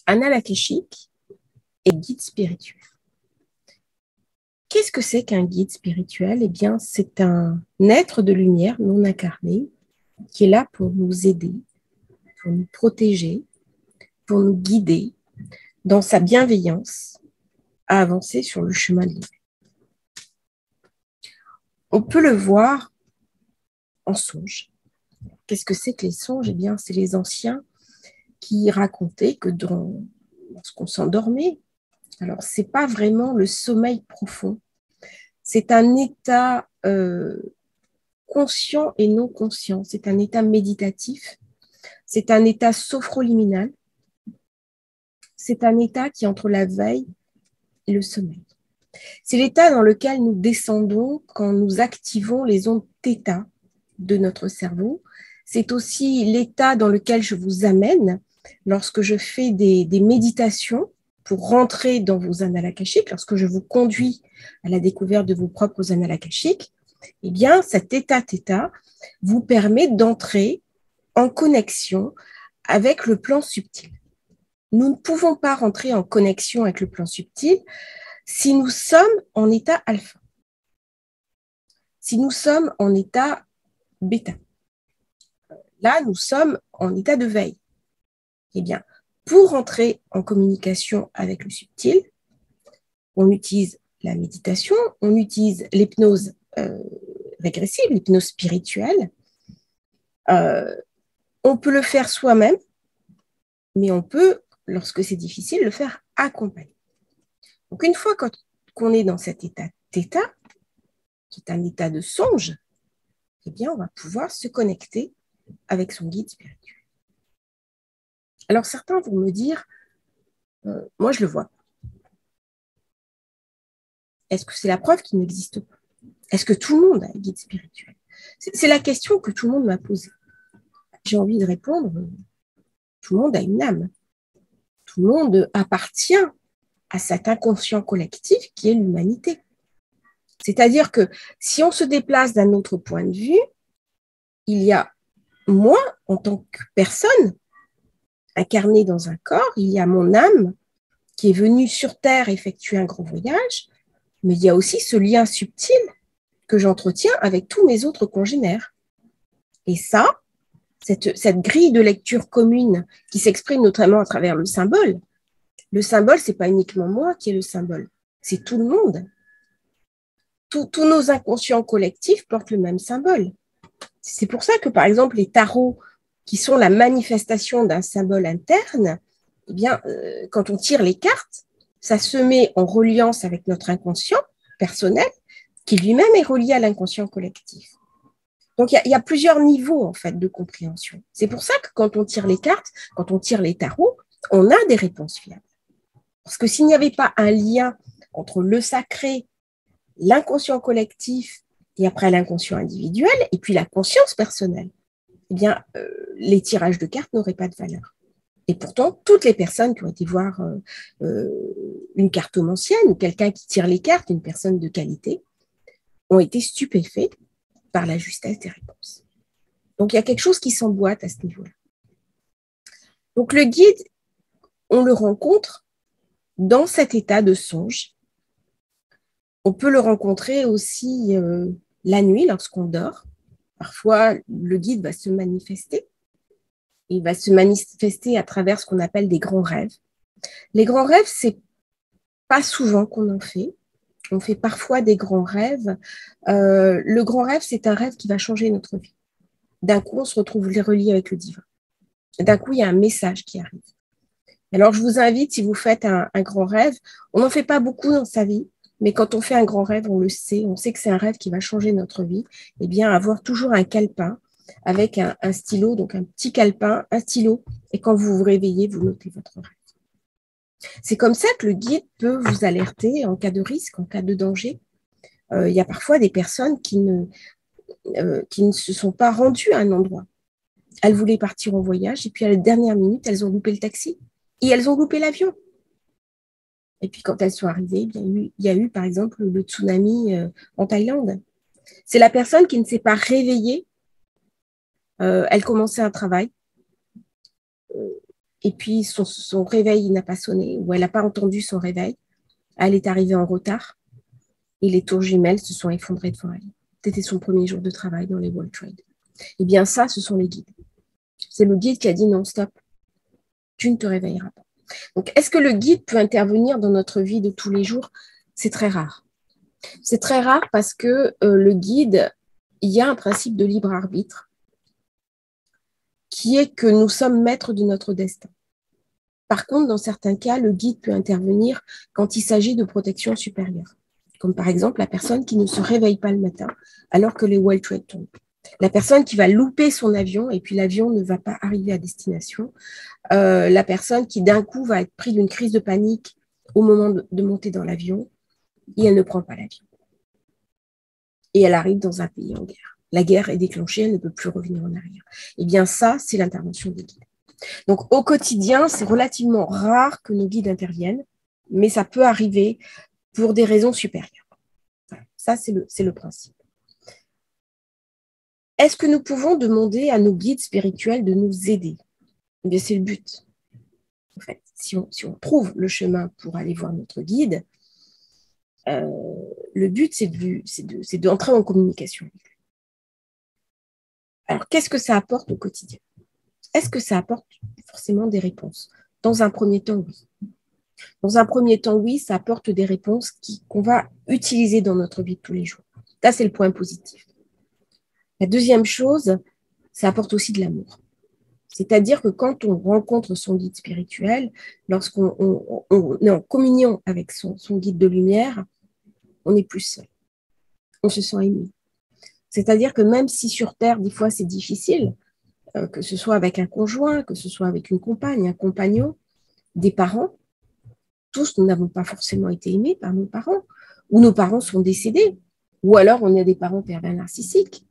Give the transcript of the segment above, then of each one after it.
Annales akashiques et guide spirituel. Qu'est-ce que c'est qu'un guide spirituel? Eh bien, c'est un être de lumière non incarné qui est là pour nous aider, pour nous protéger, pour nous guider dans sa bienveillance à avancer sur le chemin de l'éveil. On peut le voir en songe. Qu'est-ce que c'est que les songes? Eh bien, c'est les anciens qui racontaient que lorsqu'on s'endormait, alors c'est pas vraiment le sommeil profond, c'est un état conscient et non conscient, c'est un état méditatif, c'est un état sophroliminal, c'est un état qui est entre la veille et le sommeil. C'est l'état dans lequel nous descendons quand nous activons les ondes θ de notre cerveau. C'est aussi l'état dans lequel je vous amène lorsque je fais des méditations pour rentrer dans vos annales akashiques, lorsque je vous conduis à la découverte de vos propres annales akashiques. Eh bien, cet état θ vous permet d'entrer en connexion avec le plan subtil. Nous ne pouvons pas rentrer en connexion avec le plan subtil si nous sommes en état alpha, si nous sommes en état bêta. Là, nous sommes en état de veille. Eh bien, pour entrer en communication avec le subtil, on utilise la méditation, on utilise l'hypnose régressive, l'hypnose spirituelle. On peut le faire soi-même, mais on peut, lorsque c'est difficile, le faire accompagner. Donc, une fois qu'on est dans cet état θ, qui est un état de songe, eh bien, on va pouvoir se connecter avec son guide spirituel. Alors, certains vont me dire, moi, je le vois. Est-ce que c'est la preuve qu'il n'existe pas? Est-ce que tout le monde a un guide spirituel? C'est la question que tout le monde m'a posée. J'ai envie de répondre, tout le monde a une âme. Tout le monde appartient à cet inconscient collectif qui est l'humanité. C'est-à-dire que si on se déplace d'un autre point de vue, il y a moi, en tant que personne, incarnée dans un corps, il y a mon âme qui est venue sur Terre effectuer un grand voyage, mais il y a aussi ce lien subtil que j'entretiens avec tous mes autres congénères. Et ça, cette grille de lecture commune qui s'exprime notamment à travers le symbole, ce n'est pas uniquement moi qui est le symbole, c'est tout le monde. Tous nos inconscients collectifs portent le même symbole. C'est pour ça que, par exemple, les tarots, qui sont la manifestation d'un symbole interne, eh bien, quand on tire les cartes, ça se met en reliance avec notre inconscient personnel, qui lui-même est relié à l'inconscient collectif. Donc, il y a plusieurs niveaux, en fait, de compréhension. C'est pour ça que quand on tire les cartes, quand on tire les tarots, on a des réponses fiables. Parce que s'il n'y avait pas un lien entre le sacré, l'inconscient collectif et après l'inconscient individuel, et puis la conscience personnelle, eh bien, les tirages de cartes n'auraient pas de valeur. Et pourtant, toutes les personnes qui ont été voir une cartomancienne ou quelqu'un qui tire les cartes, une personne de qualité, ont été stupéfaits par la justesse des réponses. Donc, il y a quelque chose qui s'emboîte à ce niveau-là. Donc, le guide, on le rencontre dans cet état de songe. On peut le rencontrer aussi la nuit lorsqu'on dort. Parfois, le guide va se manifester. Il va se manifester à travers ce qu'on appelle des grands rêves. Les grands rêves, c'est pas souvent qu'on en fait. On fait parfois des grands rêves. Le grand rêve, c'est un rêve qui va changer notre vie. D'un coup, on se retrouve relié avec le divin. D'un coup, il y a un message qui arrive. Alors, je vous invite, si vous faites un grand rêve, on n'en fait pas beaucoup dans sa vie, mais quand on fait un grand rêve, on sait que c'est un rêve qui va changer notre vie, eh bien, avoir toujours un calepin avec un stylo, donc un petit calepin, un stylo, et quand vous vous réveillez, vous notez votre rêve. C'est comme ça que le guide peut vous alerter en cas de risque, en cas de danger. Il y a parfois des personnes qui ne se sont pas rendues à un endroit. Elles voulaient partir en voyage, et puis à la dernière minute, elles ont loupé le taxi, et elles ont loupé l'avion. Et puis, quand elles sont arrivées, il y a eu, par exemple, le tsunami en Thaïlande. C'est la personne qui ne s'est pas réveillée. Elle commençait un travail. et puis son réveil n'a pas sonné, ou elle n'a pas entendu son réveil, elle est arrivée en retard, et les tours jumelles se sont effondrées devant elle. C'était son premier jour de travail dans les World Trade. Eh bien ça, ce sont les guides. C'est le guide qui a dit non, stop, tu ne te réveilleras pas. Donc, est-ce que le guide peut intervenir dans notre vie de tous les jours? C'est très rare. C'est très rare parce que le guide, il y a un principe de libre arbitre qui est que nous sommes maîtres de notre destin. Par contre, dans certains cas, le guide peut intervenir quand il s'agit de protection supérieure, comme par exemple la personne qui ne se réveille pas le matin alors que les World Trade tombent. La personne qui va louper son avion et puis l'avion ne va pas arriver à destination. La personne qui d'un coup va être prise d'une crise de panique au moment de monter dans l'avion et elle ne prend pas l'avion. Et elle arrive dans un pays en guerre. La guerre est déclenchée, elle ne peut plus revenir en arrière. Eh bien ça, c'est l'intervention des guides. Donc au quotidien, c'est relativement rare que nos guides interviennent, mais ça peut arriver pour des raisons supérieures. Voilà. Ça, c'est le principe. Est-ce que nous pouvons demander à nos guides spirituels de nous aider? Eh bien, c'est le but. En fait, si on trouve le chemin pour aller voir notre guide, le but, c'est d'entrer en communication avec lui. Alors, qu'est-ce que ça apporte au quotidien? Est-ce que ça apporte forcément des réponses? Dans un premier temps, oui. Dans un premier temps, oui, ça apporte des réponses qu'on va utiliser dans notre vie de tous les jours. Ça, c'est le point positif. La deuxième chose, ça apporte aussi de l'amour. C'est-à-dire que quand on rencontre son guide spirituel, lorsqu'on est en communion avec son guide de lumière, on n'est plus seul. On se sent aimé. C'est-à-dire que même si sur Terre, des fois, c'est difficile, que ce soit avec un conjoint, que ce soit avec une compagne, un compagnon, des parents, tous, nous n'avons pas forcément été aimés par nos parents, ou nos parents sont décédés, ou alors on a des parents pervers narcissiques,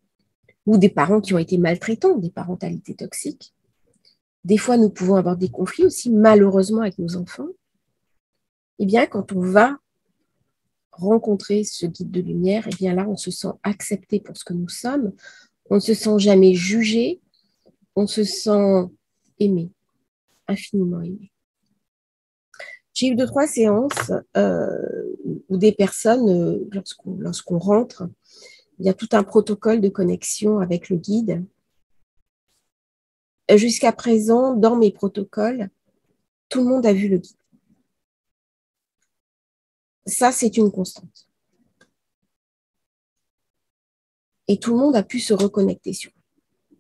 ou des parents qui ont été maltraitants, des parentalités toxiques. Des fois, nous pouvons avoir des conflits aussi, malheureusement, avec nos enfants. Eh bien, quand on va rencontrer ce guide de lumière, eh bien là, on se sent accepté pour ce que nous sommes, on ne se sent jamais jugé, on se sent aimé, infiniment aimé. J'ai eu 2-3 séances où des personnes, lorsqu'on rentre, il y a tout un protocole de connexion avec le guide. Jusqu'à présent, dans mes protocoles, tout le monde a vu le guide. Ça, c'est une constante. Et tout le monde a pu se reconnecter sur lui.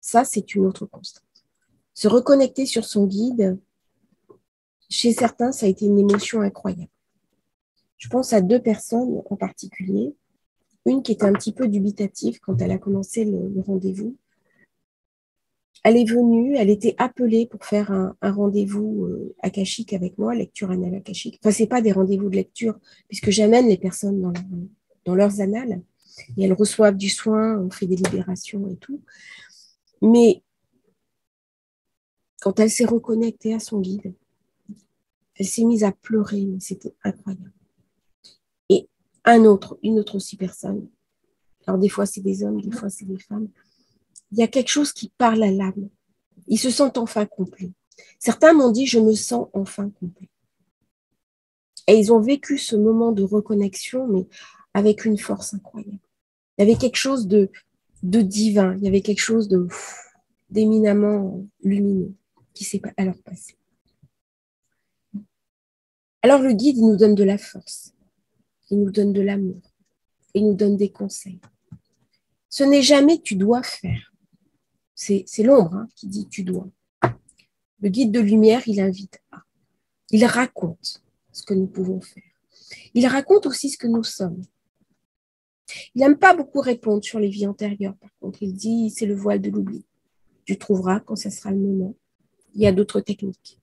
Ça, c'est une autre constante. Se reconnecter sur son guide, chez certains, ça a été une émotion incroyable. Je pense à 2 personnes en particulier. Une qui était un petit peu dubitative quand elle a commencé le rendez-vous. Elle est venue, elle était appelée pour faire un rendez-vous akashique avec moi, lecture annale akashique. Enfin, ce n'est pas des rendez-vous de lecture, puisque j'amène les personnes dans leurs annales, et elles reçoivent du soin, on fait des libérations et tout. Mais quand elle s'est reconnectée à son guide, elle s'est mise à pleurer, mais c'était incroyable. Et une autre aussi personne, alors des fois c'est des hommes, des fois c'est des femmes, il y a quelque chose qui parle à l'âme. Ils se sentent enfin complets. Certains m'ont dit, je me sens enfin complet. Et ils ont vécu ce moment de reconnexion, mais avec une force incroyable. Il y avait quelque chose de divin, il y avait quelque chose d'éminemment lumineux qui s'est alors passé. Alors le guide, il nous donne de la force, il nous donne de l'amour, il nous donne des conseils. Ce n'est jamais tu dois faire. C'est l'ombre qui dit tu dois. Le guide de lumière, il invite à. Il raconte ce que nous pouvons faire. Il raconte aussi ce que nous sommes. Il n'aime pas beaucoup répondre sur les vies antérieures. Par contre, il dit c'est le voile de l'oubli. Tu trouveras quand ce sera le moment. Il y a d'autres techniques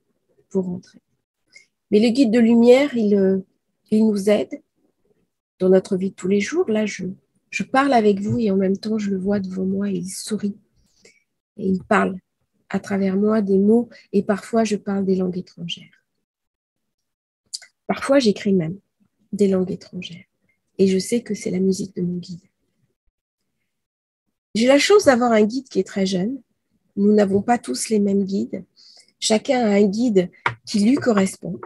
pour rentrer. Mais le guide de lumière, il nous aide dans notre vie de tous les jours. Là, je parle avec vous et en même temps, je le vois devant moi et il sourit. Et il parle à travers moi des mots et parfois, je parle des langues étrangères. Parfois, j'écris même des langues étrangères. Et je sais que c'est la musique de mon guide. J'ai la chance d'avoir un guide qui est très jeune. Nous n'avons pas tous les mêmes guides. Chacun a un guide qui lui correspond.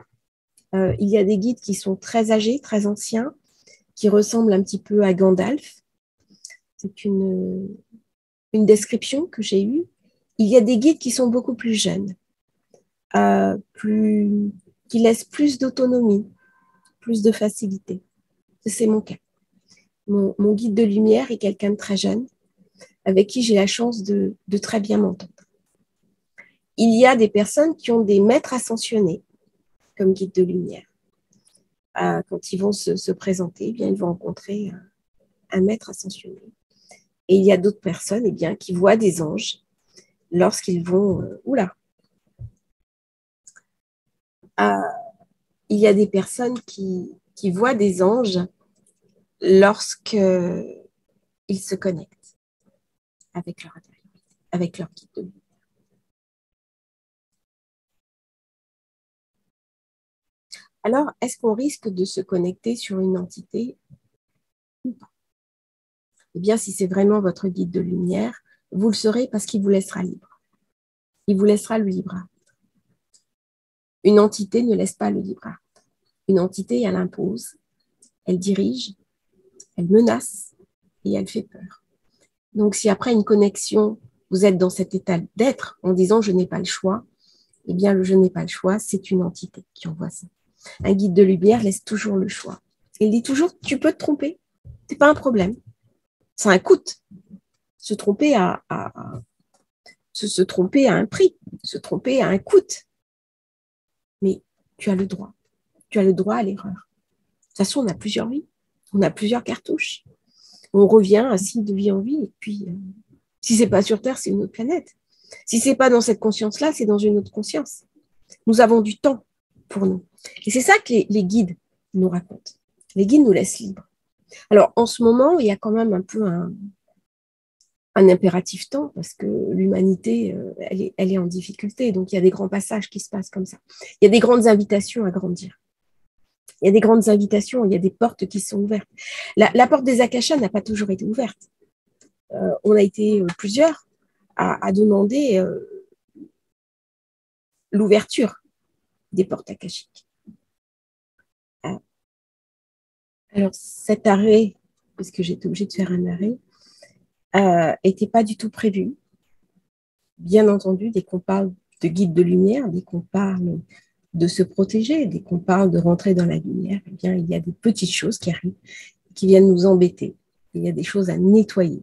Il y a des guides qui sont très âgés, très anciens, qui ressemblent un petit peu à Gandalf. C'est une description que j'ai eue. Il y a des guides qui sont beaucoup plus jeunes, qui laissent plus d'autonomie, plus de facilité. C'est mon cas. Mon guide de lumière est quelqu'un de très jeune, avec qui j'ai la chance de très bien m'entendre. Il y a des personnes qui ont des maîtres ascensionnés comme guide de lumière. Quand ils vont se présenter, eh bien, ils vont rencontrer un maître ascensionné. Et il y a d'autres personnes qui voient des anges lorsqu'ils vont... il y a des personnes qui voient des anges lorsqu'ils se connectent avec leur guide de lumière. Alors, est-ce qu'on risque de se connecter sur une entité ou pas? Eh bien, si c'est vraiment votre guide de lumière, vous le saurez parce qu'il vous laissera libre. Il vous laissera le libre arbitre. Une entité ne laisse pas le libre arbitre. Une entité, elle impose, elle dirige, elle menace et elle fait peur. Donc, si après une connexion, vous êtes dans cet état d'être en disant « je n'ai pas le choix », eh bien, le « je n'ai pas le choix », c'est une entité qui envoie ça. Un guide de lumière laisse toujours le choix. Il dit toujours « tu peux te tromper, c'est pas un problème ». C'est un coût. Se tromper se tromper à un prix, se tromper à un coût. Mais tu as le droit. Tu as le droit à l'erreur. De toute façon, on a plusieurs vies. On a plusieurs cartouches. On revient ainsi de vie en vie. Et puis, si c'est pas sur Terre, c'est une autre planète. Si c'est pas dans cette conscience-là, c'est dans une autre conscience. Nous avons du temps pour nous. Et c'est ça que les guides nous racontent. Les guides nous laissent libres. Alors, en ce moment, il y a quand même un peu un impératif temps parce que l'humanité, elle est en difficulté. Donc, il y a des grands passages qui se passent comme ça. Il y a des grandes invitations à grandir. Il y a des grandes invitations, il y a des portes qui sont ouvertes. La porte des Akashas n'a pas toujours été ouverte. On a été plusieurs à demander l'ouverture des portes akashiques. Alors, cet arrêt, parce que j'étais obligée de faire un arrêt, n'était pas du tout prévu. Bien entendu, dès qu'on parle de guide de lumière, dès qu'on parle de se protéger, dès qu'on parle de rentrer dans la lumière, eh bien, il y a des petites choses qui arrivent, qui viennent nous embêter. Il y a des choses à nettoyer.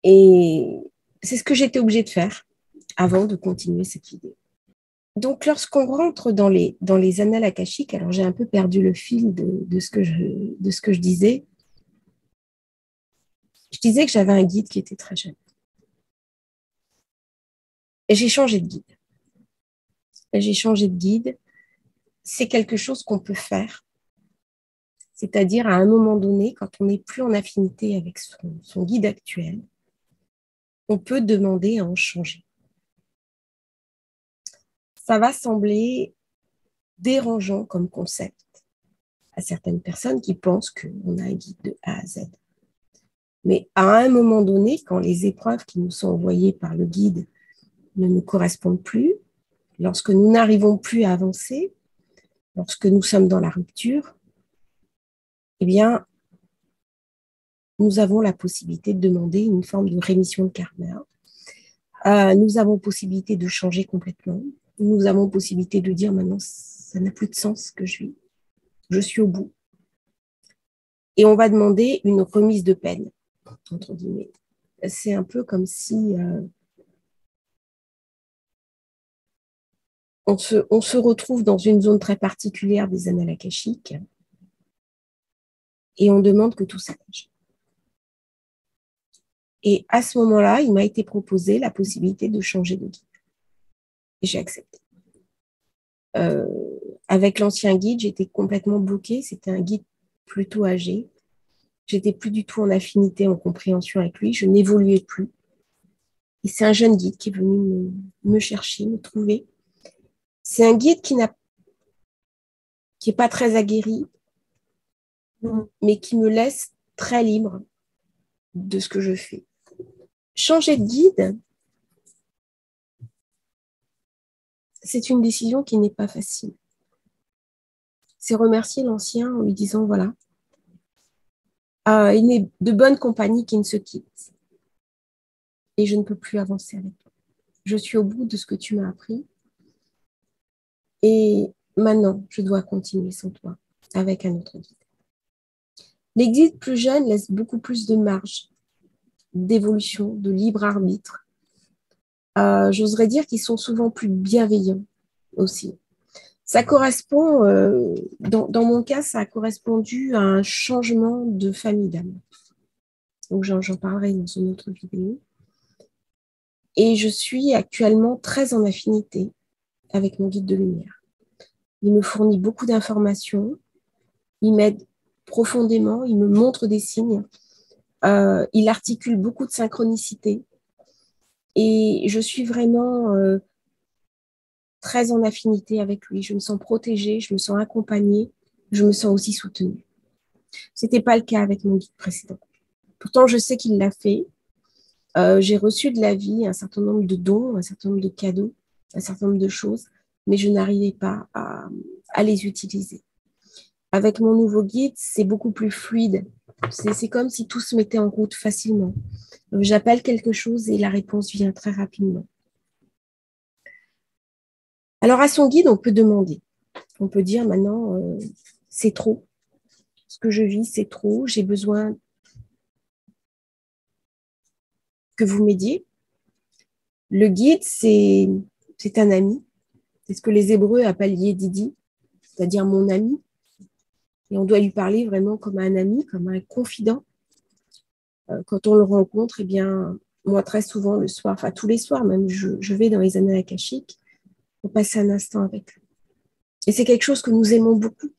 Et c'est ce que j'étais obligée de faire avant de continuer cette vidéo. Donc, lorsqu'on rentre dans les annales akashiques, alors j'ai un peu perdu le fil de ce que je disais. Je disais que j'avais un guide qui était très jeune. Et j'ai changé de guide. C'est quelque chose qu'on peut faire. C'est-à-dire, à un moment donné, quand on n'est plus en affinité avec son guide actuel, on peut demander à en changer. Ça va sembler dérangeant comme concept à certaines personnes qui pensent qu'on a un guide de A à Z. Mais à un moment donné, quand les épreuves qui nous sont envoyées par le guide ne nous correspondent plus, lorsque nous n'arrivons plus à avancer, lorsque nous sommes dans la rupture, eh bien, nous avons la possibilité de demander une forme de rémission de karma. Nous avons possibilité de changer complètement. Nous avons possibilité de dire maintenant, ça n'a plus de sens ce que je vis. Je suis au bout. Et on va demander une remise de peine, entre guillemets. C'est un peu comme si on se retrouve dans une zone très particulière des annales akashiques et on demande que tout s'arrange. Et à ce moment-là, il m'a été proposé la possibilité de changer de guide. Et j'ai accepté. Avec l'ancien guide, j'étais complètement bloquée. C'était un guide plutôt âgé. J'étais plus du tout en affinité, en compréhension avec lui. Je n'évoluais plus. Et c'est un jeune guide qui est venu me chercher, me trouver. C'est un guide qui est pas très aguerri, mais qui me laisse très libre de ce que je fais. Changer de guide, c'est une décision qui n'est pas facile. C'est remercier l'ancien en lui disant, voilà, il n'est de bonne compagnie qui ne se quitte. Et je ne peux plus avancer avec toi. Je suis au bout de ce que tu m'as appris. Et maintenant, je dois continuer sans toi, avec un autre guide. Les guides plus jeunes laissent beaucoup plus de marge d'évolution, de libre arbitre. J'oserais dire qu'ils sont souvent plus bienveillants aussi. Ça correspond, dans mon cas, ça a correspondu à un changement de famille d'âme. Donc, j'en parlerai dans une autre vidéo. Et je suis actuellement très en affinité avec mon guide de lumière. Il me fournit beaucoup d'informations, il m'aide profondément, il me montre des signes, il articule beaucoup de synchronicité et je suis vraiment très en affinité avec lui. Je me sens protégée, je me sens accompagnée, je me sens aussi soutenue. Ce n'était pas le cas avec mon guide précédent. Pourtant, je sais qu'il l'a fait. J'ai reçu de la vie un certain nombre de dons, un certain nombre de cadeaux, un certain nombre de choses, mais je n'arrivais pas à les utiliser. Avec mon nouveau guide, c'est beaucoup plus fluide. C'est comme si tout se mettait en route facilement. J'appelle quelque chose et la réponse vient très rapidement. Alors, à son guide, on peut demander. On peut dire maintenant, c'est trop. Ce que je vis, c'est trop. J'ai besoin que vous m'aidiez. Le guide, c'est un ami. C'est ce que les Hébreux appellent Yedidi, c'est-à-dire mon ami. Et on doit lui parler vraiment comme un ami, comme un confident. Quand on le rencontre, eh bien, moi, très souvent, le soir, enfin tous les soirs même, je vais dans les annales akashiques pour passer un instant avec lui. Et c'est quelque chose que nous aimons beaucoup.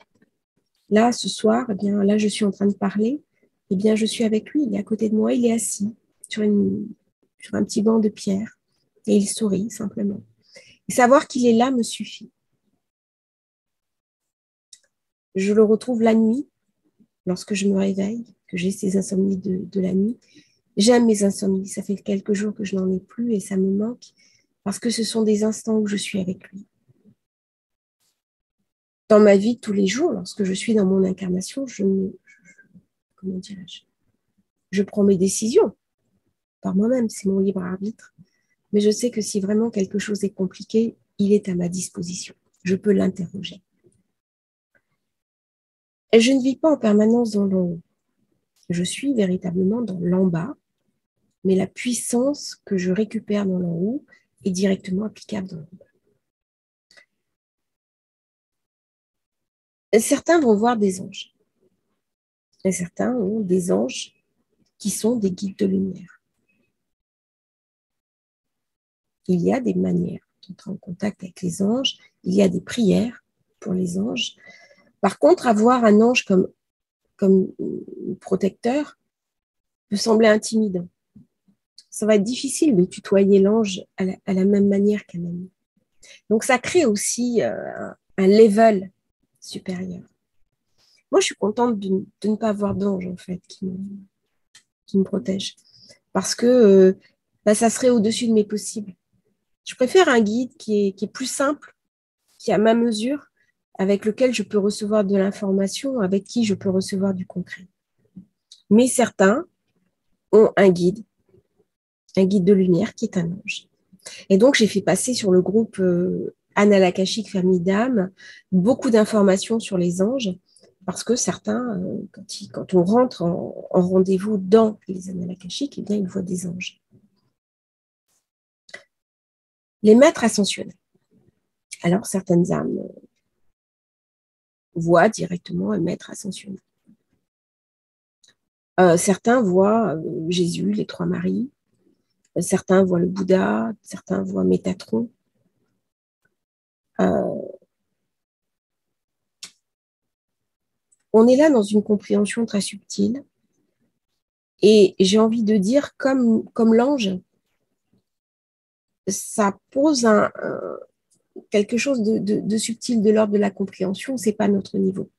Là, ce soir, eh bien, là, je suis en train de parler. Eh bien, je suis avec lui. Il est à côté de moi. Il est assis sur un petit banc de pierre. Et il sourit simplement. Et savoir qu'il est là me suffit. Je le retrouve la nuit, lorsque je me réveille, que j'ai ces insomnies de la nuit. J'aime mes insomnies. Ça fait quelques jours que je n'en ai plus et ça me manque parce que ce sont des instants où je suis avec lui. Dans ma vie de tous les jours, lorsque je suis dans mon incarnation, comment dirais-je, je prends mes décisions par moi-même, c'est mon libre arbitre. Mais je sais que si vraiment quelque chose est compliqué, il est à ma disposition. Je peux l'interroger. Et je ne vis pas en permanence dans l'en haut. Je suis véritablement dans l'en bas, mais la puissance que je récupère dans l'en haut est directement applicable dans l'en bas. Certains vont voir des anges. Et certains ont des anges qui sont des guides de lumière. Il y a des manières d'entrer en contact avec les anges. Il y a des prières pour les anges. Par contre, avoir un ange comme protecteur peut sembler intimidant. Ça va être difficile de tutoyer l'ange à la même manière qu'un ami. Donc, ça crée aussi un level supérieur. Moi, je suis contente de ne pas avoir d'ange, en fait, qui me protège. Parce que ça serait au-dessus de mes possibles. Je préfère un guide qui est plus simple, qui est à ma mesure, avec lequel je peux recevoir de l'information, avec qui je peux recevoir du concret. Mais certains ont un guide de lumière qui est un ange. Et donc, j'ai fait passer sur le groupe Annales Akashiques Famille d'âme beaucoup d'informations sur les anges, parce que certains, quand on rentre en rendez-vous dans les Annales Akashiques, eh bien, ils voient des anges. Les maîtres ascensionnels. Alors, certaines âmes voient directement un maître ascensionnel. Certains voient Jésus, les trois Maries. Certains voient le Bouddha. Certains voient Métatron. On est là dans une compréhension très subtile. Et j'ai envie de dire, comme l'ange, ça pose quelque chose de subtil de l'ordre de la compréhension. Ce n'est pas notre niveau.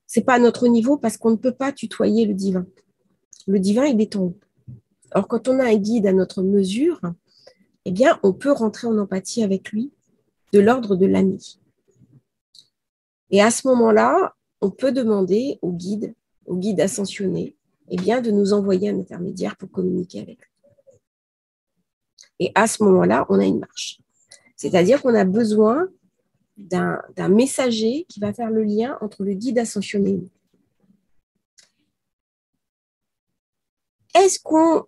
Ce n'est pas notre niveau parce qu'on ne peut pas tutoyer le divin. Le divin, il est en haut. Alors, quand on a un guide à notre mesure, eh bien, on peut rentrer en empathie avec lui de l'ordre de l'ami. Et à ce moment-là, on peut demander au guide ascensionné, eh bien, de nous envoyer un intermédiaire pour communiquer avec lui. Et à ce moment-là, on a une marche. C'est-à-dire qu'on a besoin d'un messager qui va faire le lien entre le guide ascensionné et nous. Est-ce qu'on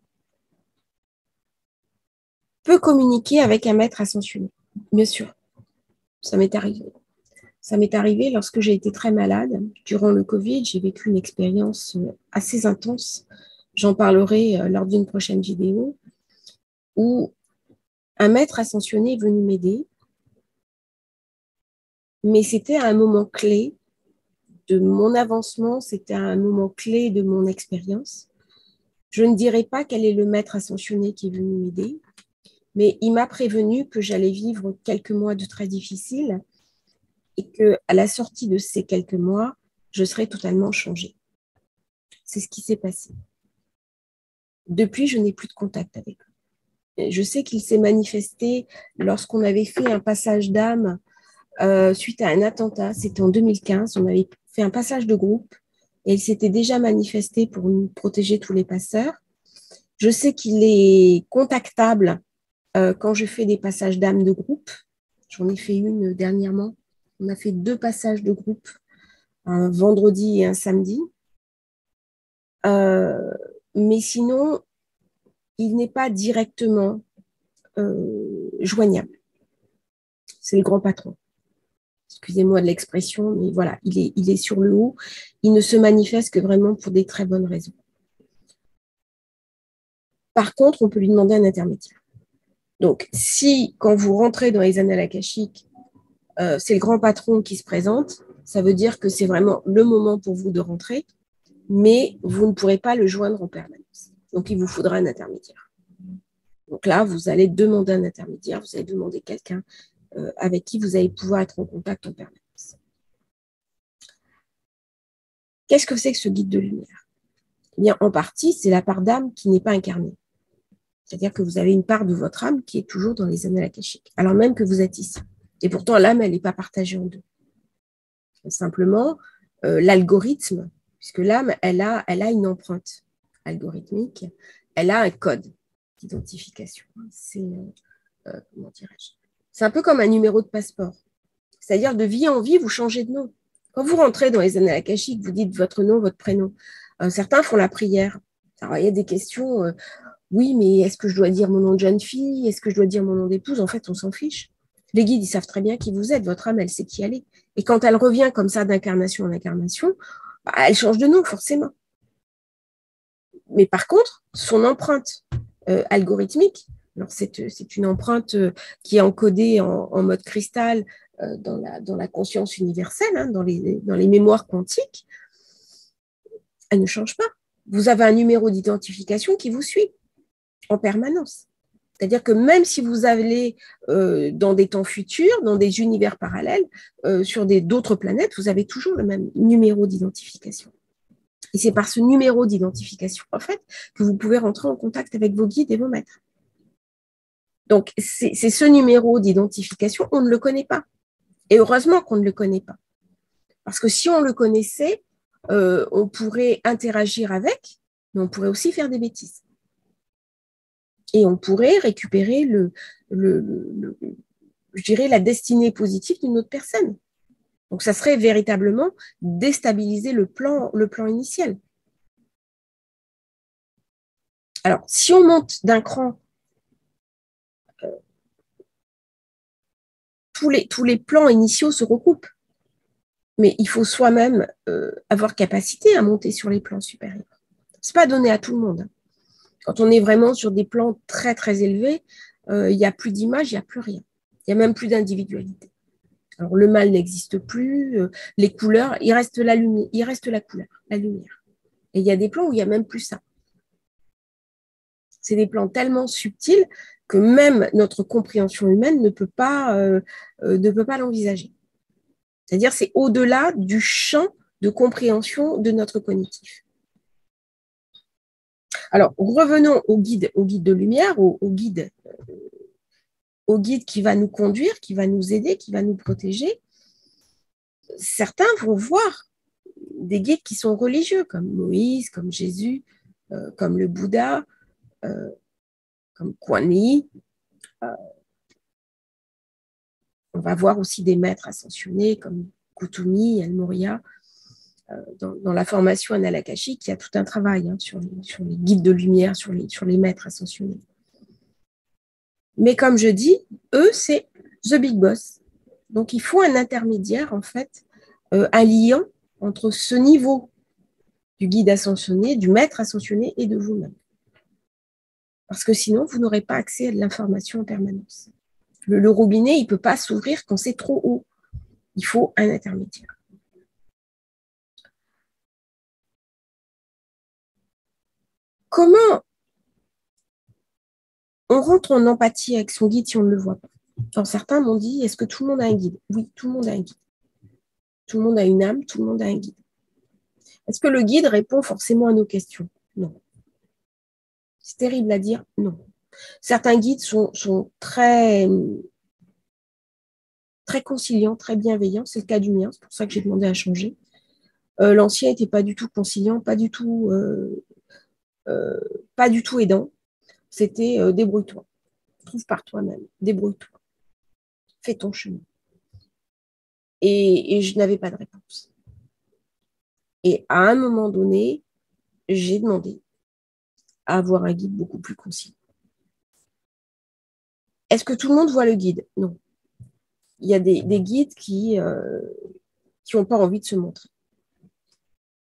peut communiquer avec un maître ascensionné? Bien sûr, ça m'est arrivé. Ça m'est arrivé lorsque j'ai été très malade. Durant le Covid, j'ai vécu une expérience assez intense. J'en parlerai lors d'une prochaine vidéo, où un maître ascensionné est venu m'aider, mais c'était un moment clé de mon avancement, c'était un moment clé de mon expérience. Je ne dirai pas quel est le maître ascensionné qui est venu m'aider, mais il m'a prévenu que j'allais vivre quelques mois de très difficiles et qu'à la sortie de ces quelques mois, je serais totalement changée. C'est ce qui s'est passé. Depuis, je n'ai plus de contact avec lui. Je sais qu'il s'est manifesté lorsqu'on avait fait un passage d'âme suite à un attentat. C'était en 2015. On avait fait un passage de groupe et il s'était déjà manifesté pour nous protéger tous les passeurs. Je sais qu'il est contactable quand je fais des passages d'âme de groupe. J'en ai fait une dernièrement. On a fait 2 passages de groupe, un vendredi et un samedi. Mais sinon, il n'est pas directement joignable. C'est le grand patron. Excusez-moi de l'expression, mais voilà, il est sur le haut. Il ne se manifeste que vraiment pour des très bonnes raisons. Par contre, on peut lui demander un intermédiaire. Donc, si, quand vous rentrez dans les annales akashiques, c'est le grand patron qui se présente, ça veut dire que c'est vraiment le moment pour vous de rentrer, mais vous ne pourrez pas le joindre en permanence. Donc, il vous faudra un intermédiaire. Donc là, vous allez demander un intermédiaire, vous allez demander quelqu'un avec qui vous allez pouvoir être en contact en permanence. Qu'est-ce que c'est que ce guide de lumière? Eh bien, en partie, c'est la part d'âme qui n'est pas incarnée. C'est-à-dire que vous avez une part de votre âme qui est toujours dans les annales akashiques, alors même que vous êtes ici. Et pourtant, l'âme, elle n'est pas partagée en deux. Simplement, l'algorithme, puisque l'âme, elle a une empreinte algorithmique, elle a un code d'identification. Comment dirais-je? C'est un peu comme un numéro de passeport. C'est-à-dire, de vie en vie, vous changez de nom. Quand vous rentrez dans les annales akashiques, vous dites votre nom, votre prénom. Certains font la prière. Alors, il y a des questions, oui, mais est-ce que je dois dire mon nom de jeune fille? Est-ce que je dois dire mon nom d'épouse? En fait, on s'en fiche. Les guides, ils savent très bien qui vous êtes. Votre âme, elle sait qui elle est. Et quand elle revient comme ça d'incarnation en incarnation, bah, elle change de nom, forcément. Mais par contre, son empreinte algorithmique, alors c'est une empreinte qui est encodée en mode cristal dans la conscience universelle, hein, dans les mémoires quantiques, elle ne change pas. Vous avez un numéro d'identification qui vous suit en permanence. C'est-à-dire que même si vous allez dans des temps futurs, dans des univers parallèles, sur d'autres planètes, vous avez toujours le même numéro d'identification. Et c'est par ce numéro d'identification, en fait, que vous pouvez rentrer en contact avec vos guides et vos maîtres. Donc, c'est ce numéro d'identification, on ne le connaît pas. Et heureusement qu'on ne le connaît pas. Parce que si on le connaissait, on pourrait interagir avec, mais on pourrait aussi faire des bêtises. Et on pourrait récupérer je dirais, la destinée positive d'une autre personne. Donc, ça serait véritablement déstabiliser le plan initial. Alors, si on monte d'un cran, tous les plans initiaux se recoupent. Mais il faut soi-même avoir capacité à monter sur les plans supérieurs. Ce n'est pas donné à tout le monde. Quand on est vraiment sur des plans très, très élevés, il n'y a plus d'image, il n'y a plus rien. Il n'y a même plus d'individualité. Alors, le mal n'existe plus, les couleurs, il reste la lumière, il reste la couleur, la lumière. Et il y a des plans où il n'y a même plus ça. C'est des plans tellement subtils que même notre compréhension humaine ne peut pas l'envisager. C'est-à-dire, c'est au-delà du champ de compréhension de notre cognitif. Alors, revenons au guide de lumière, au guide au guide qui va nous conduire, qui va nous aider, qui va nous protéger, certains vont voir des guides qui sont religieux, comme Moïse, comme Jésus, comme le Bouddha, comme Kuan Yin. On va voir aussi des maîtres ascensionnés comme Kuthumi, El Moria. Dans la formation Analakashique, il y a tout un travail sur les guides de lumière, sur les maîtres ascensionnés. Mais comme je dis, eux, c'est The Big Boss. Donc, il faut un intermédiaire, en fait, un lien entre ce niveau du guide ascensionné, du maître ascensionné et de vous-même. Parce que sinon, vous n'aurez pas accès à de l'information en permanence. Le robinet, il ne peut pas s'ouvrir quand c'est trop haut. Il faut un intermédiaire. Comment on rentre en empathie avec son guide si on ne le voit pas? Alors, certains m'ont dit, est-ce que tout le monde a un guide? Oui, tout le monde a un guide. Tout le monde a une âme, tout le monde a un guide. Est-ce que le guide répond forcément à nos questions? Non. C'est terrible à dire, non. Certains guides sont très, très conciliants, très bienveillants. C'est le cas du mien, c'est pour ça que j'ai demandé à changer. L'ancien n'était pas du tout conciliant, pas du tout aidant. C'était débrouille-toi. Trouve par toi-même, débrouille-toi. Fais ton chemin. Et je n'avais pas de réponse. Et à un moment donné, j'ai demandé à avoir un guide beaucoup plus conciliant. Est-ce que tout le monde voit le guide? Non. Il y a des guides qui n'ont pas envie de se montrer.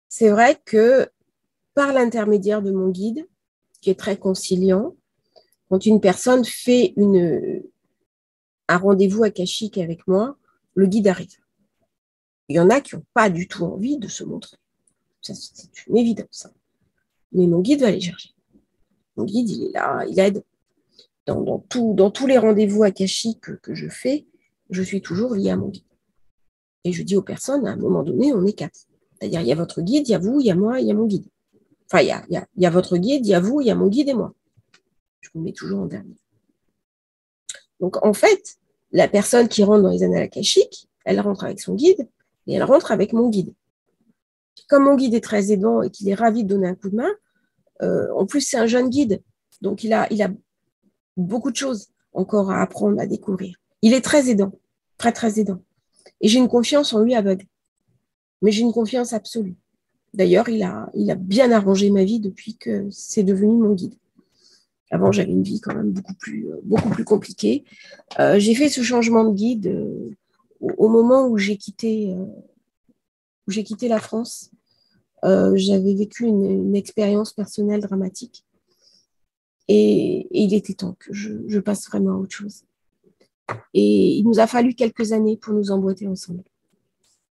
C'est vrai que par l'intermédiaire de mon guide, qui est très conciliant, quand une personne fait un rendez-vous akashique avec moi, le guide arrive. Il y en a qui n'ont pas du tout envie de se montrer. Ça, c'est une évidence. Mais mon guide va les chercher. Mon guide, il est là, il aide. Dans tous les rendez-vous akashiques que je fais, je suis toujours liée à mon guide. Et je dis aux personnes, à un moment donné, on est 4. C'est-à-dire, il y a votre guide, il y a vous, il y a moi, il y a mon guide. Enfin, il y a votre guide, il y a vous, il y a mon guide et moi. Je vous mets toujours en dernier. Donc, en fait, la personne qui rentre dans les annales akashiques, elle rentre avec son guide et elle rentre avec mon guide. Comme mon guide est très aidant et qu'il est ravi de donner un coup de main, en plus, c'est un jeune guide. Donc, il a beaucoup de choses encore à apprendre, à découvrir. Il est très aidant, très, très aidant. Et j'ai une confiance en lui aveugle. Mais j'ai une confiance absolue. D'ailleurs, il a bien arrangé ma vie depuis que c'est devenu mon guide. Avant, j'avais une vie quand même beaucoup plus compliquée. J'ai fait ce changement de guide au moment où j'ai quitté la France. J'avais vécu une expérience personnelle dramatique. Et il était temps que je passe vraiment à autre chose. Et il nous a fallu quelques années pour nous emboîter ensemble.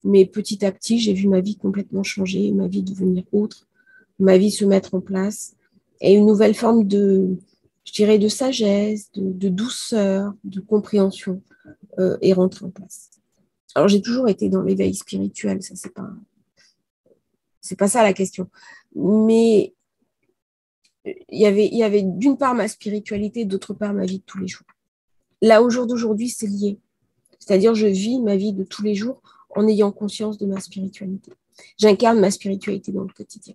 Mais petit à petit, j'ai vu ma vie complètement changer, ma vie devenir autre, ma vie se mettre en place, et une nouvelle forme de sagesse, de douceur, de compréhension est rentrée en place. Alors, j'ai toujours été dans l'éveil spirituel, ça, c'est pas ça la question. Mais il y avait d'une part ma spiritualité, d'autre part ma vie de tous les jours. Là, au jour d'aujourd'hui, c'est lié. C'est-à-dire, je vis ma vie de tous les jours en ayant conscience de ma spiritualité. J'incarne ma spiritualité dans le quotidien.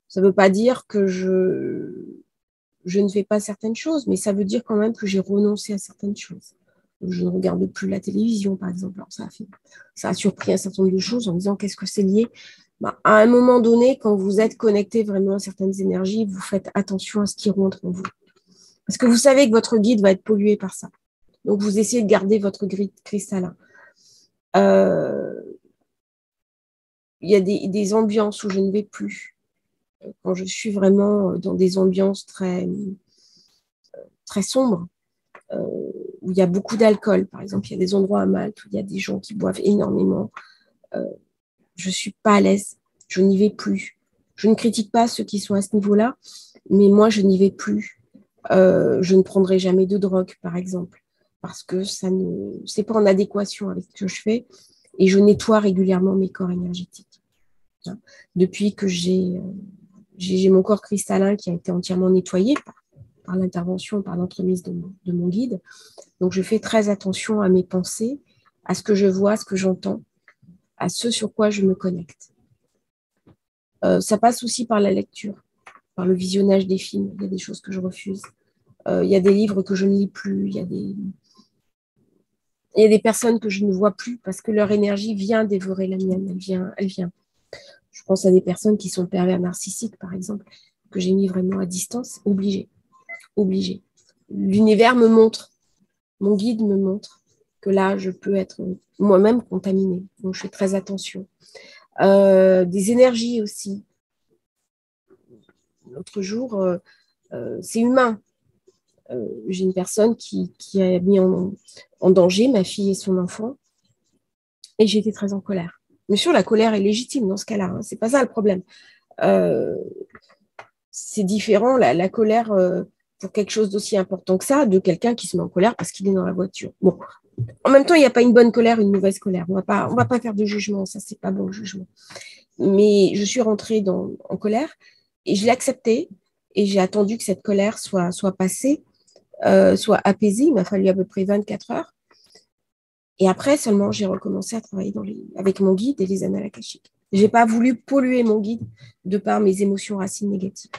Ça ne veut pas dire que je ne fais pas certaines choses, mais ça veut dire quand même que j'ai renoncé à certaines choses. Je ne regarde plus la télévision, par exemple. Alors, ça a surpris un certain nombre de choses en disant qu'est-ce que c'est lié. À un moment donné, quand vous êtes connecté vraiment à certaines énergies, vous faites attention à ce qui rentre en vous. Parce que vous savez que votre guide va être pollué par ça. Donc, vous essayez de garder votre grille cristallin. Il y a des ambiances où je ne vais plus. Quand je suis vraiment dans des ambiances très, très sombres, où il y a beaucoup d'alcool, par exemple, il y a des endroits à Malte où il y a des gens qui boivent énormément. Je ne suis pas à l'aise, je n'y vais plus. Je ne critique pas ceux qui sont à ce niveau-là, mais moi, je n'y vais plus. Je ne prendrai jamais de drogue, par exemple, parce que c'est pas en adéquation avec ce que je fais, et je nettoie régulièrement mes corps énergétiques. Depuis que j'ai mon corps cristallin qui a été entièrement nettoyé par l'intervention, par l'entremise de mon guide. Donc, je fais très attention à mes pensées, à ce que je vois, à ce que j'entends, à ce sur quoi je me connecte. Ça passe aussi par la lecture, par le visionnage des films. Il y a des choses que je refuse. Il y a des livres que je ne lis plus. Il y a des personnes que je ne vois plus parce que leur énergie vient dévorer la mienne. Elle vient. Je pense à des personnes qui sont pervers narcissiques, par exemple, que j'ai mis vraiment à distance. Obligé. L'univers me montre, mon guide me montre que là, je peux être moi-même contaminée. Donc, je fais très attention. Des énergies aussi. L'autre jour, c'est humain. J'ai une personne qui a mis en danger ma fille et son enfant, et j'ai été très en colère. Bien sûr, la colère est légitime dans ce cas-là, hein, c'est pas ça le problème. C'est différent, la colère pour quelque chose d'aussi important que ça, de quelqu'un qui se met en colère parce qu'il est dans la voiture. Bon, en même temps, il n'y a pas une bonne colère, une mauvaise colère. On va pas faire de jugement, ça, c'est pas bon le jugement. Mais je suis rentrée en colère et je l'ai acceptée et j'ai attendu que cette colère soit passée, soit apaisée. Il m'a fallu à peu près 24 heures. Et après seulement, j'ai recommencé à travailler avec mon guide et les annales akashiques. Je n'ai pas voulu polluer mon guide de par mes émotions racines négatives.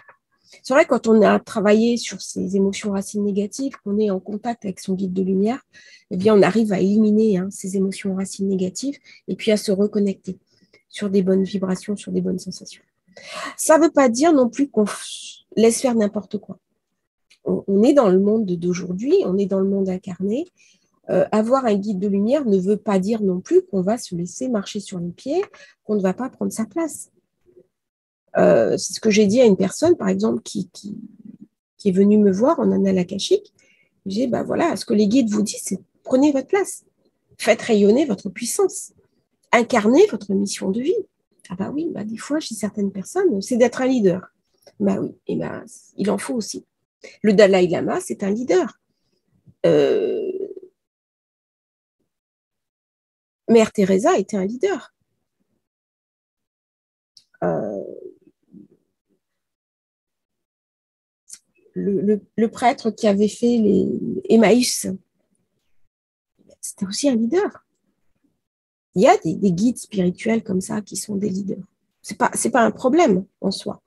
C'est vrai, quand on a travaillé sur ces émotions racines négatives, qu'on est en contact avec son guide de lumière, eh bien, on arrive à éliminer ces émotions racines négatives et puis à se reconnecter sur des bonnes vibrations, sur des bonnes sensations. Ça ne veut pas dire non plus qu'on laisse faire n'importe quoi. On est dans le monde d'aujourd'hui, on est dans le monde incarné. Avoir un guide de lumière ne veut pas dire non plus qu'on va se laisser marcher sur les pieds, qu'on ne va pas prendre sa place. C'est ce que j'ai dit à une personne, par exemple, qui est venue me voir en annales akashiques. J'ai dit, bah voilà, ce que les guides vous disent, c'est prenez votre place. Faites rayonner votre puissance. Incarnez votre mission de vie. Ah bah oui, bah des fois, chez certaines personnes, c'est d'être un leader. Bah oui, et bah, il en faut aussi. Le Dalai Lama, c'est un leader. Mère Teresa était un leader. Le prêtre qui avait fait les Emmaüs, c'était aussi un leader. Il y a des guides spirituels comme ça qui sont des leaders. C'est pas un problème en soi,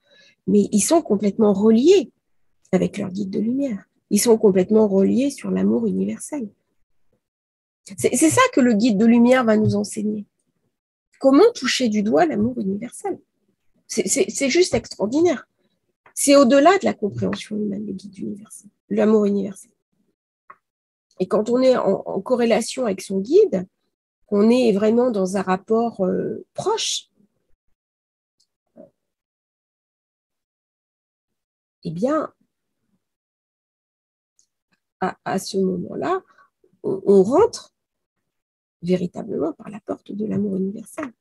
mais ils sont complètement reliés avec leur guide de lumière. Ils sont complètement reliés sur l'amour universel. C'est ça que le guide de lumière va nous enseigner. Comment toucher du doigt l'amour universel? C'est juste extraordinaire. C'est au-delà de la compréhension humaine, le guide universel, l'amour universel. Et quand on est en corrélation avec son guide, on est vraiment dans un rapport proche, eh bien, à ce moment-là, on rentre véritablement par la porte de l'amour universel.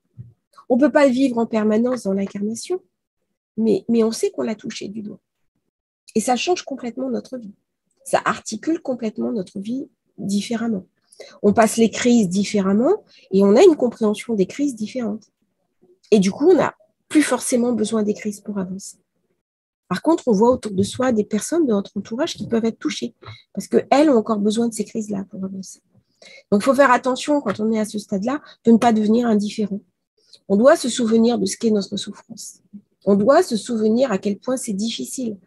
On ne peut pas le vivre en permanence dans l'incarnation, mais on sait qu'on l'a touché du doigt. Et ça change complètement notre vie. Ça articule complètement notre vie différemment. On passe les crises différemment et on a une compréhension des crises différentes. Et du coup, on n'a plus forcément besoin des crises pour avancer. Par contre, on voit autour de soi des personnes de notre entourage qui peuvent être touchées parce qu'elles ont encore besoin de ces crises-là pour avancer. Donc, il faut faire attention quand on est à ce stade-là de ne pas devenir indifférent. On doit se souvenir de ce qu'est notre souffrance. On doit se souvenir à quel point c'est difficile.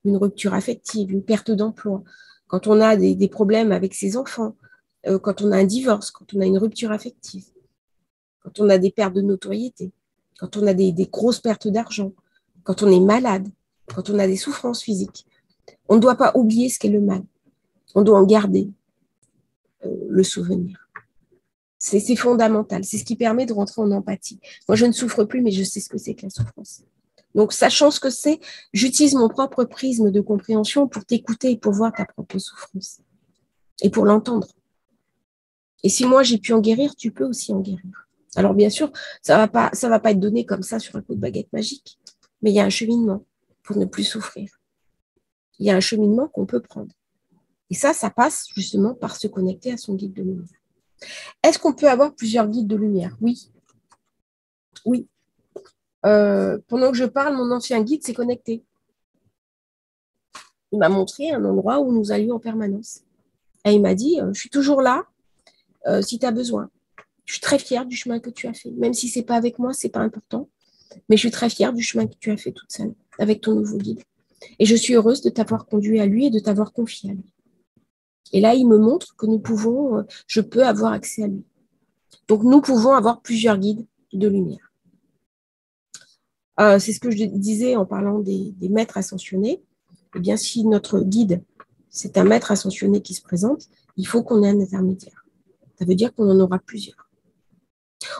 Une rupture affective, une perte d'emploi, quand on a des problèmes avec ses enfants, quand on a un divorce, quand on a une rupture affective, quand on a des pertes de notoriété, quand on a des grosses pertes d'argent, quand on est malade, quand on a des souffrances physiques. On ne doit pas oublier ce qu'est le mal. On doit en garder le souvenir. C'est fondamental. C'est ce qui permet de rentrer en empathie. Moi, je ne souffre plus, mais je sais ce que c'est que la souffrance. Donc, sachant ce que c'est, j'utilise mon propre prisme de compréhension pour t'écouter et pour voir ta propre souffrance et pour l'entendre. Et si moi, j'ai pu en guérir, tu peux aussi en guérir. Alors, bien sûr, ça va pas être donné comme ça sur un coup de baguette magique, mais il y a un cheminement pour ne plus souffrir. Il y a un cheminement qu'on peut prendre. Et ça passe justement par se connecter à son guide de lumière. Est-ce qu'on peut avoir plusieurs guides de lumière? Oui. Oui. Pendant que je parle, mon ancien guide s'est connecté. il m'a montré un endroit où nous allions en permanence. Et il m'a dit, je suis toujours là si tu as besoin. Je suis très fière du chemin que tu as fait. Même si c'est pas avec moi, c'est pas important. Mais je suis très fière du chemin que tu as fait toute seule avec ton nouveau guide. Et je suis heureuse de t'avoir conduit à lui et de t'avoir confié à lui. Et là, il me montre que je peux avoir accès à lui. Donc, nous pouvons avoir plusieurs guides de lumière. C'est ce que je disais en parlant des maîtres ascensionnés. Eh bien, si notre guide, c'est un maître ascensionné qui se présente, il faut qu'on ait un intermédiaire. Ça veut dire qu'on en aura plusieurs.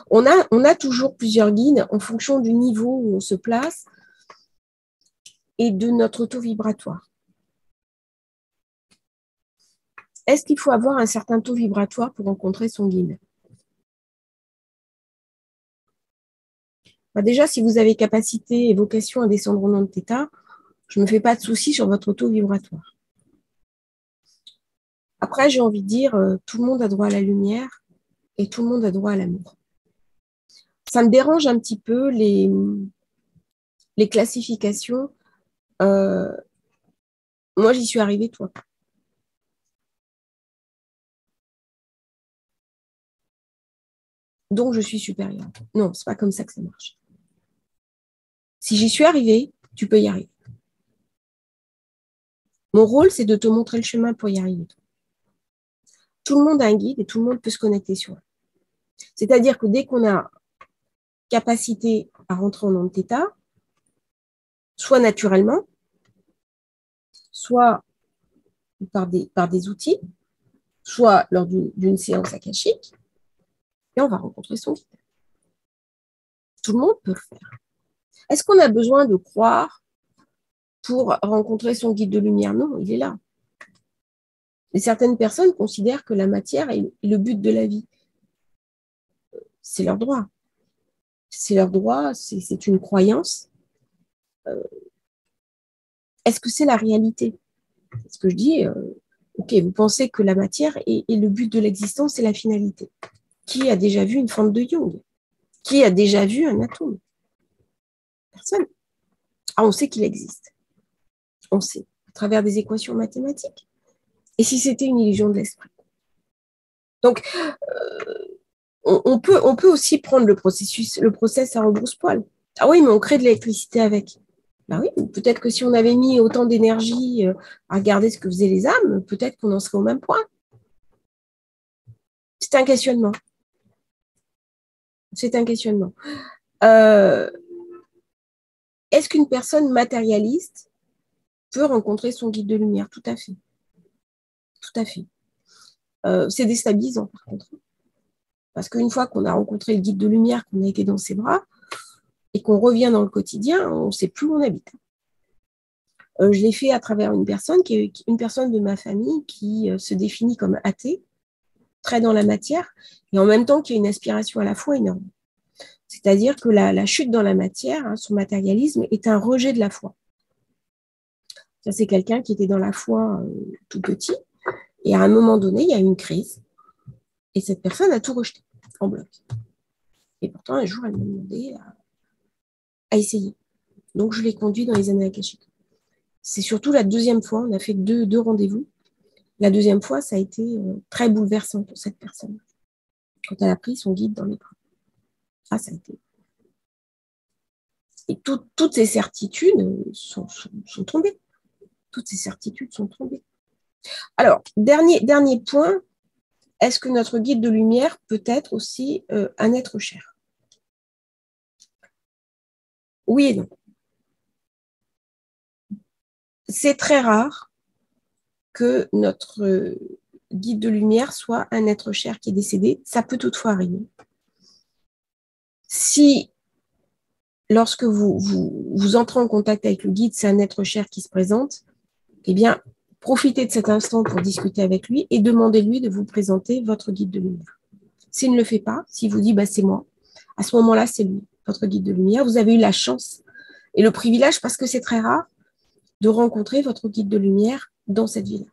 On a toujours plusieurs guides en fonction du niveau où on se place et de notre taux vibratoire. Est-ce qu'il faut avoir un certain taux vibratoire pour rencontrer son guide? Déjà, si vous avez capacité et vocation à descendre en onde θ, je ne me fais pas de soucis sur votre taux vibratoire. Après, j'ai envie de dire, tout le monde a droit à la lumière et tout le monde a droit à l'amour. Ça me dérange un petit peu les classifications. Moi, j'y suis arrivée, toi. Donc, je suis supérieure. Non, c'est pas comme ça que ça marche. Si j'y suis arrivée, tu peux y arriver. Mon rôle, c'est de te montrer le chemin pour y arriver. Tout le monde a un guide et tout le monde peut se connecter sur eux. C'est-à-dire que dès qu'on a capacité à rentrer en onde θ, soit naturellement, soit par des outils, soit lors d'une séance akashique, et on va rencontrer son guide. Tout le monde peut le faire. Est-ce qu'on a besoin de croire pour rencontrer son guide de lumière? Non, il est là. Et certaines personnes considèrent que la matière est le but de la vie. C'est leur droit. C'est leur droit, c'est une croyance. Est-ce que c'est la réalité? Ce que je dis, ok, vous pensez que la matière est le but de l'existence et la finalité. Qui a déjà vu une forme de Jung? Qui a déjà vu un atome? Personne. Ah, on sait qu'il existe. On sait, à travers des équations mathématiques. Et si c'était une illusion de l'esprit? Donc, on peut aussi prendre le process à rebrousse-poil. Ah oui, mais on crée de l'électricité avec. Ben oui, peut-être que si on avait mis autant d'énergie à regarder ce que faisaient les âmes, peut-être qu'on en serait au même point. C'est un questionnement. C'est un questionnement. Est-ce qu'une personne matérialiste peut rencontrer son guide de lumière? Tout à fait. Tout à fait. C'est déstabilisant, par contre. Parce qu'une fois qu'on a rencontré le guide de lumière, qu'on a été dans ses bras, et qu'on revient dans le quotidien, on ne sait plus où on habite. Je l'ai fait à travers une personne de ma famille qui se définit comme athée, très dans la matière, et en même temps qui a une aspiration à la foi énorme. C'est-à-dire que la chute dans la matière, son matérialisme, est un rejet de la foi. Ça, c'est quelqu'un qui était dans la foi tout petit, et à un moment donné, il y a eu une crise, et cette personne a tout rejeté en bloc. Et pourtant, un jour, elle m'a demandé à essayer. Donc, je l'ai conduit dans les années akashiques. C'est surtout la deuxième fois, on a fait deux rendez-vous. La deuxième fois, ça a été très bouleversant pour cette personne. Quand elle a pris son guide dans les bras. Ah, ça a été. Et toutes ces certitudes sont tombées. Toutes ces certitudes sont tombées. Alors, dernier point, est-ce que notre guide de lumière peut être aussi un être cher? Oui et non. C'est très rare que notre guide de lumière soit un être cher qui est décédé. Ça peut toutefois arriver. Si, lorsque vous entrez en contact avec le guide, c'est un être cher qui se présente, eh bien, profitez de cet instant pour discuter avec lui et demandez-lui de vous présenter votre guide de lumière. S'il ne le fait pas, s'il vous dit c'est moi, à ce moment-là, c'est lui, votre guide de lumière. Vous avez eu la chance et le privilège, parce que c'est très rare, de rencontrer votre guide de lumière dans cette vie-là.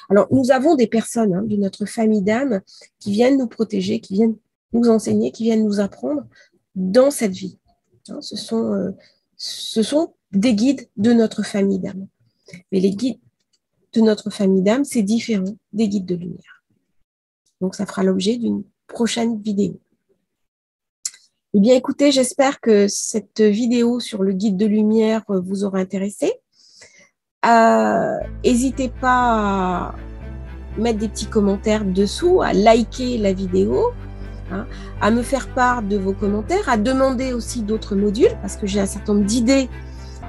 Alors, nous avons des personnes de notre famille d'âmes qui viennent nous protéger, qui viennent nous enseigner, qui viennent nous apprendre dans cette vie. Ce sont des guides de notre famille d'âmes. Mais les guides de notre famille d'âme, c'est différent des guides de lumière. Donc, ça fera l'objet d'une prochaine vidéo. Eh bien, écoutez, j'espère que cette vidéo sur le guide de lumière vous aura intéressé. N'hésitez pas à mettre des petits commentaires dessous, à liker la vidéo, hein, à me faire part de vos commentaires, à demander aussi d'autres modules, parce que j'ai un certain nombre d'idées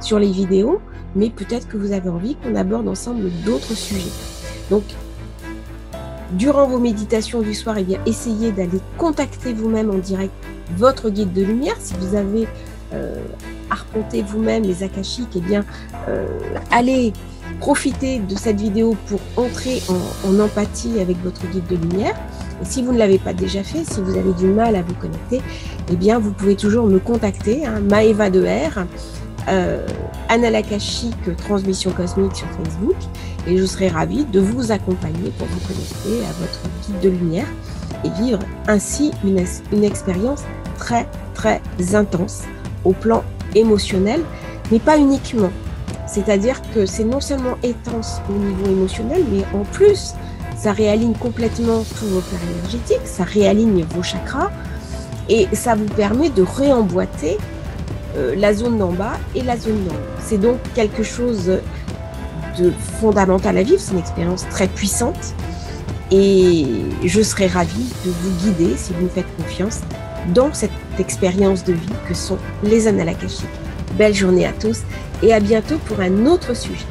sur les vidéos, mais peut-être que vous avez envie qu'on aborde ensemble d'autres sujets. Donc, durant vos méditations du soir, eh bien, essayez d'aller contacter vous-même en direct votre guide de lumière. Si vous avez arpenté vous-même les akashiques, eh bien, allez profiter de cette vidéo pour entrer en empathie avec votre guide de lumière. Et si vous ne l'avez pas déjà fait, si vous avez du mal à vous connecter, eh bien, vous pouvez toujours me contacter, hein, Maeva de R, Annales Akashiques Transmission Cosmique sur Facebook, et je serai ravie de vous accompagner pour vous connecter à votre guide de lumière et vivre ainsi une expérience très très intense au plan émotionnel, mais pas uniquement. C'est-à-dire que c'est non seulement intense au niveau émotionnel, mais en plus, ça réaligne complètement tous vos plans énergétiques, ça réaligne vos chakras, et ça vous permet de réemboîter la zone d'en bas et la zone d'en haut. C'est donc quelque chose de fondamental à vivre, c'est une expérience très puissante, et je serai ravie de vous guider, si vous me faites confiance, dans cette expérience de vie que sont les annales akashiques. Belle journée à tous et à bientôt pour un autre sujet.